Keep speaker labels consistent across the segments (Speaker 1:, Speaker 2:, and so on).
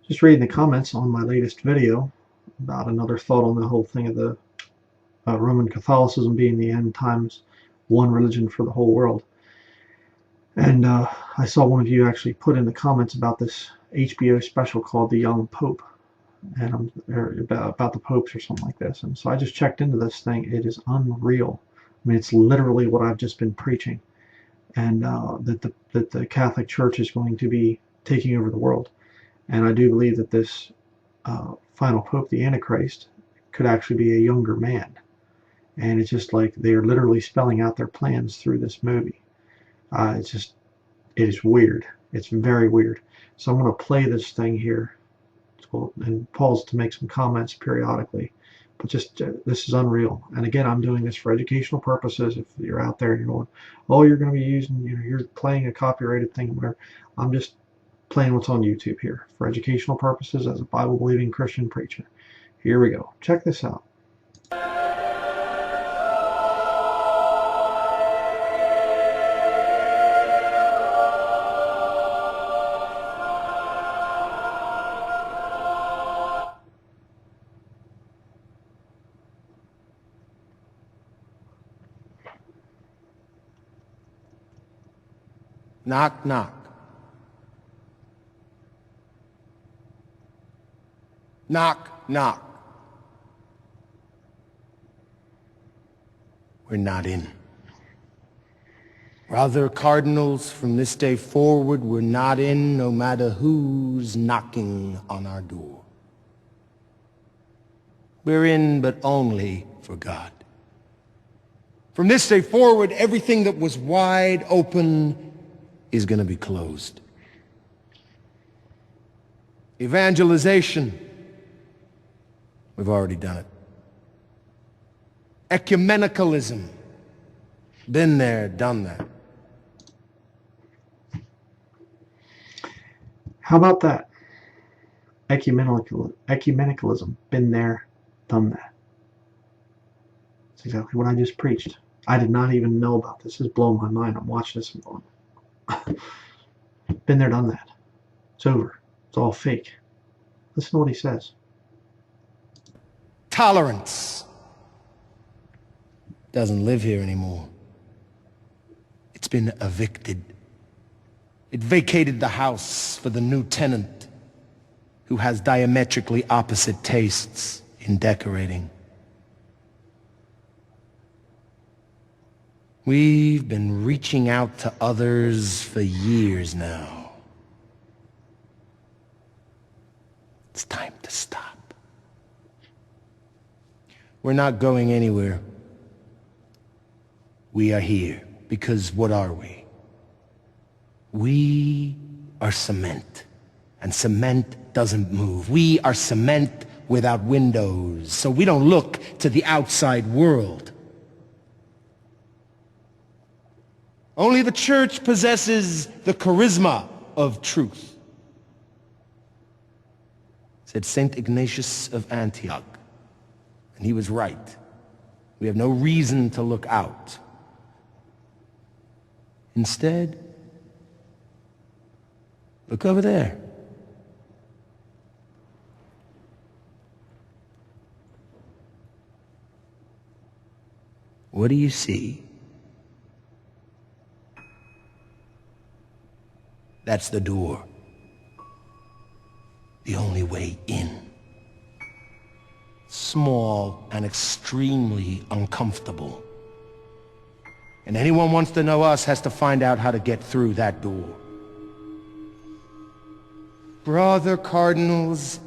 Speaker 1: Just reading the comments on my latest video about another thought on the whole thing of the Roman Catholicism being the end times one religion for the whole world. And I saw one of you actually put in the comments about this HBO special called The Young Pope, and about the popes or something like this. And so I just checked into this thing. It is unreal. I mean, it's literally what I've just been preaching, and that the Catholic Church is going to be taking over the world. And I do believe that this final pope, the Antichrist, could actually be a younger man. And it's just like they are literally spelling out their plans through this movie. It is weird. It's very weird. So I'm going to play this thing here and pause to make some comments periodically. But just this is unreal. And again, I'm doing this for educational purposes. If you're out there and you're going, oh, you're going to be using, you're playing a copyrighted thing, whatever. I'm just playing what's on YouTube here for educational purposes as a Bible-believing Christian preacher. Here we go. Check this out.
Speaker 2: Knock, knock. Knock, knock. We're not in. Brother Cardinals, from this day forward, we're not in no matter who's knocking on our door. We're in, but only for God. From this day forward, everything that was wide open is going to be closed. Evangelization, we've already done it. Ecumenicalism, been there, done that.
Speaker 1: How about that? Ecumenicalism, been there, done that. That's exactly what I just preached. I did not even know about this. This is blowing my mind. I'm watching this and going, been there, done that. It's over. It's all fake. Listen to what he says.
Speaker 2: Tolerance doesn't live here anymore. It's been evicted. It vacated the house for the new tenant who has diametrically opposite tastes in decorating. We've been reaching out to others for years now. It's time to stop. We're not going anywhere. We are here because what are we? We are cement, and cement doesn't move. We are cement without windows, so we don't look to the outside world. Only the church possesses the charisma of truth, said St. Ignatius of Antioch. And he was right. We have no reason to look out. Instead, look over there. What do you see? That's the door. The only way in. Small and extremely uncomfortable. And anyone wants to know us has to find out how to get through that door. Brother Cardinals,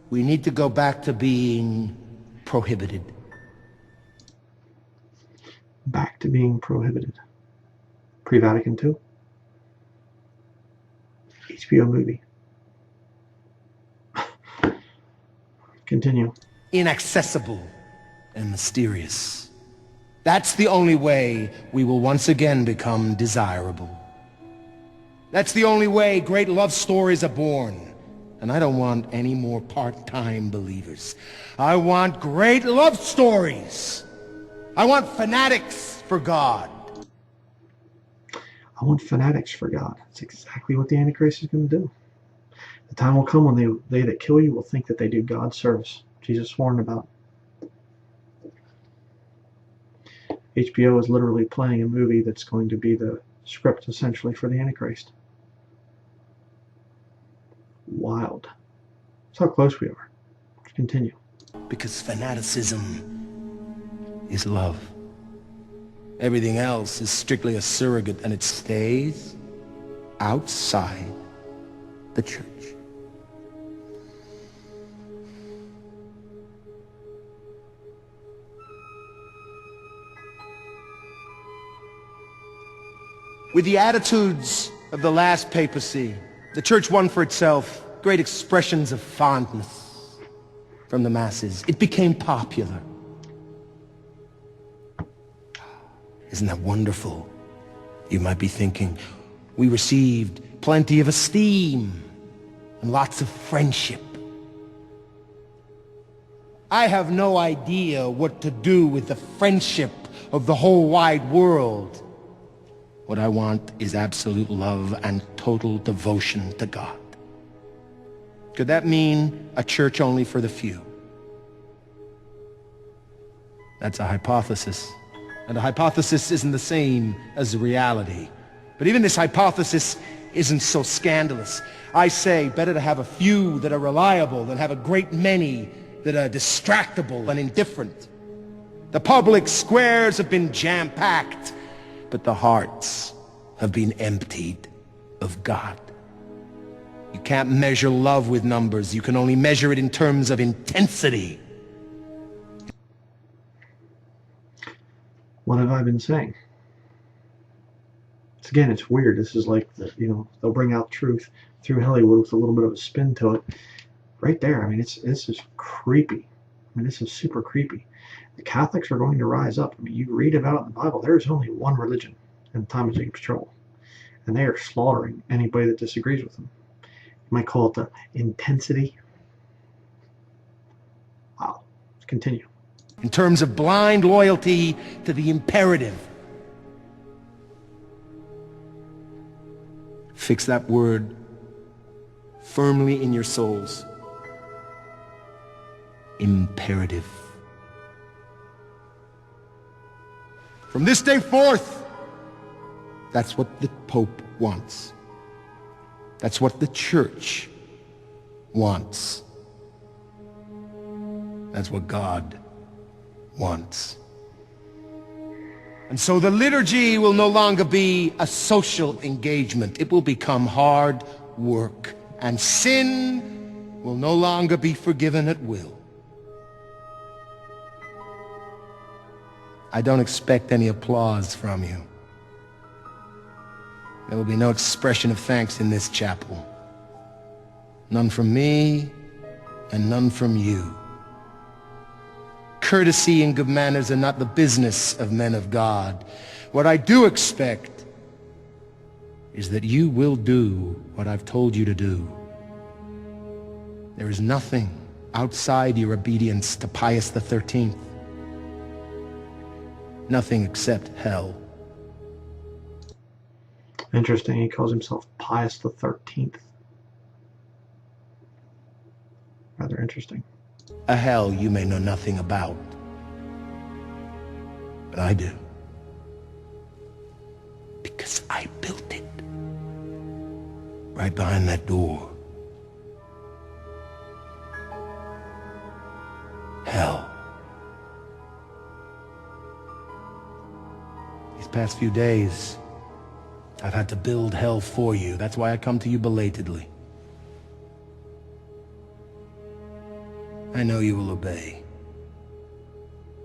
Speaker 2: we need to go back to being prohibited.
Speaker 1: Back to being prohibited. Pre-Vatican II? HBO movie. Continue.
Speaker 2: Inaccessible and mysterious. That's the only way we will once again become desirable. That's the only way great love stories are born. And I don't want any more part-time believers. I want great love stories. I want fanatics for God.
Speaker 1: I want fanatics for God. That's exactly what the Antichrist is going to do. time will come when they that kill you will think that they do God's service. Jesus warned about. HBO is literally playing a movie that's going to be the script essentially for the Antichrist. Wild. That's how close we are. Let's continue.
Speaker 2: Because fanaticism is love. Everything else is strictly a surrogate, and it stays outside the church. With the attitudes of the last papacy, the church won for itself great expressions of fondness from the masses. It became popular. Isn't that wonderful? You might be thinking, we received plenty of esteem and lots of friendship. I have no idea what to do with the friendship of the whole wide world. What I want is absolute love and total devotion to God. Could that mean a church only for the few? That's a hypothesis. And a hypothesis isn't the same as a reality. But even this hypothesis isn't so scandalous. I say, better to have a few that are reliable than have a great many that are distractible and indifferent. The public squares have been jam-packed, but the hearts have been emptied of God. You can't measure love with numbers. You can only measure it in terms of intensity.
Speaker 1: What have I been saying? Again, it's weird. This is like, they'll bring out truth through Hollywood with a little bit of a spin to it. Right there, I mean, this is creepy. I mean, this is super creepy. The Catholics are going to rise up. I mean, you read about it in the Bible. There is only one religion in the time of Jacob's trouble. And they are slaughtering anybody that disagrees with them. You might call it the intensity. Wow. Let's continue.
Speaker 2: In terms of blind loyalty to the imperative. Fix that word firmly in your souls. Imperative. From this day forth, that's what the Pope wants. That's what the Church wants. That's what God wants. And so the liturgy will no longer be a social engagement. It will become hard work. And sin will no longer be forgiven at will. I don't expect any applause from you. There will be no expression of thanks in this chapel. None from me, and none from you. Courtesy and good manners are not the business of men of God. What I do expect is that you will do what I've told you to do. There is nothing outside your obedience to Pius XIII. Nothing except hell.
Speaker 1: Interesting, he calls himself Pius XIII. Rather interesting.
Speaker 2: A hell you may know nothing about. But I do. Because I built it. Right behind that door. Hell. These past few days, I've had to build hell for you. That's why I come to you belatedly. I know you will obey.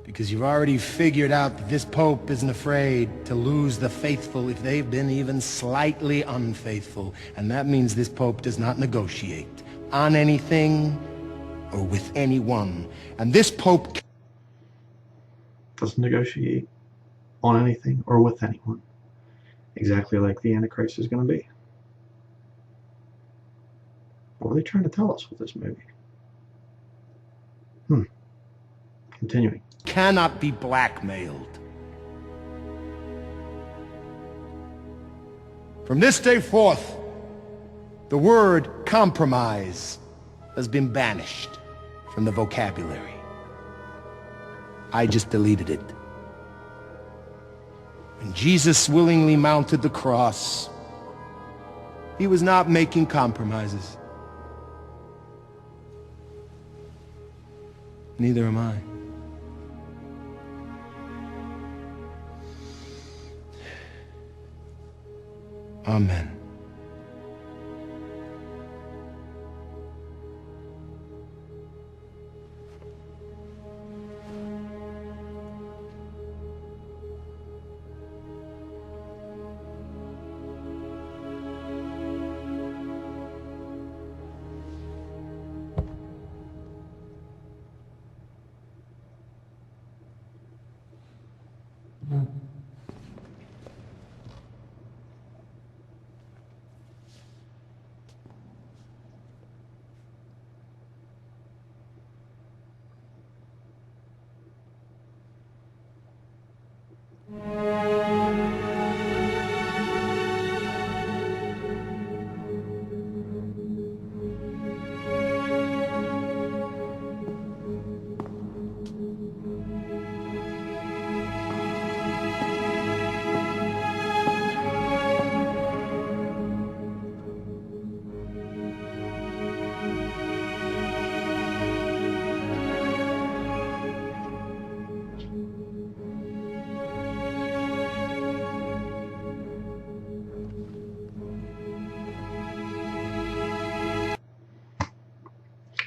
Speaker 2: Because you've already figured out that this Pope isn't afraid to lose the faithful if they've been even slightly unfaithful. And that means this Pope does not negotiate on anything or with anyone. And this Pope
Speaker 1: doesn't negotiate on anything or with anyone. Exactly like the Antichrist is going to be. What are they trying to tell us with this movie? Continuing.
Speaker 2: Cannot be blackmailed. From this day forth, The word compromise has been banished from the vocabulary. I just deleted it. When Jesus willingly mounted the cross, he was not making compromises. Neither am I. Amen.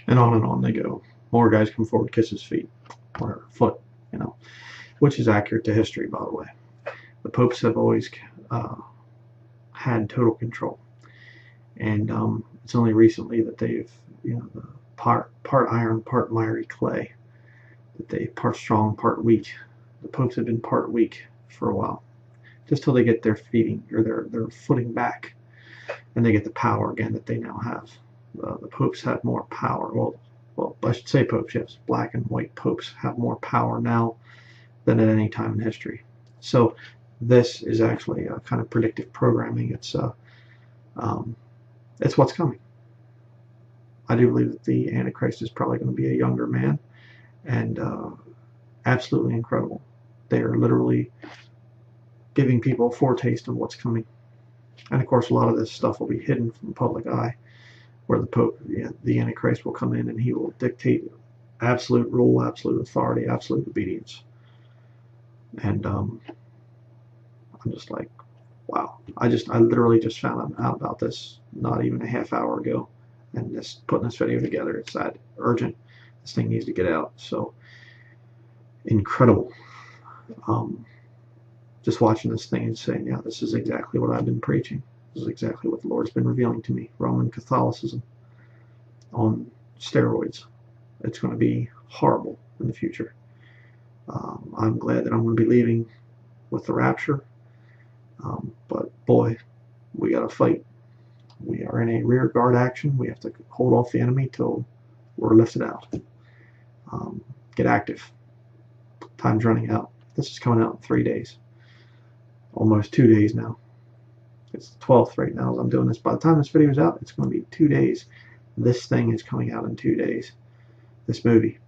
Speaker 1: And on they go. More guys come forward, kiss his feet or foot, you know, which is accurate to history, by the way. The popes have always had total control, and it's only recently that they've, you know, the part iron, part miry clay, that they part strong, part weak. The popes have been part weak for a while, just till they get their feeding or their footing back, and they get the power again that they now have. The popes have more power. Well, I should say popes, yes. Black and white popes have more power now than at any time in history. So this is actually a kind of predictive programming. It's what's coming. I do believe that the Antichrist is probably going to be a younger man, and absolutely incredible. They are literally giving people a foretaste of what's coming. And of course, a lot of this stuff will be hidden from the public eye, where the Pope, the Antichrist, will come in and he will dictate absolute rule, absolute authority, absolute obedience. And I'm just like, wow. I literally just found out about this not even a half hour ago, and just putting this video together, it's that urgent. This thing needs to get out. So incredible. Just watching this thing and saying, yeah, this is exactly what I've been preaching. This is exactly what the Lord's been revealing to me. Roman Catholicism on steroids. It's going to be horrible in the future. I'm glad that I'm going to be leaving with the rapture. But boy, we got to fight. We are in a rear guard action. We have to hold off the enemy till we're lifted out. Get active. Time's running out. This is coming out in 3 days. Almost 2 days now. It's the 12th right now as I'm doing this. By the time this video is out, it's going to be 2 days. This thing is coming out in 2 days. This movie.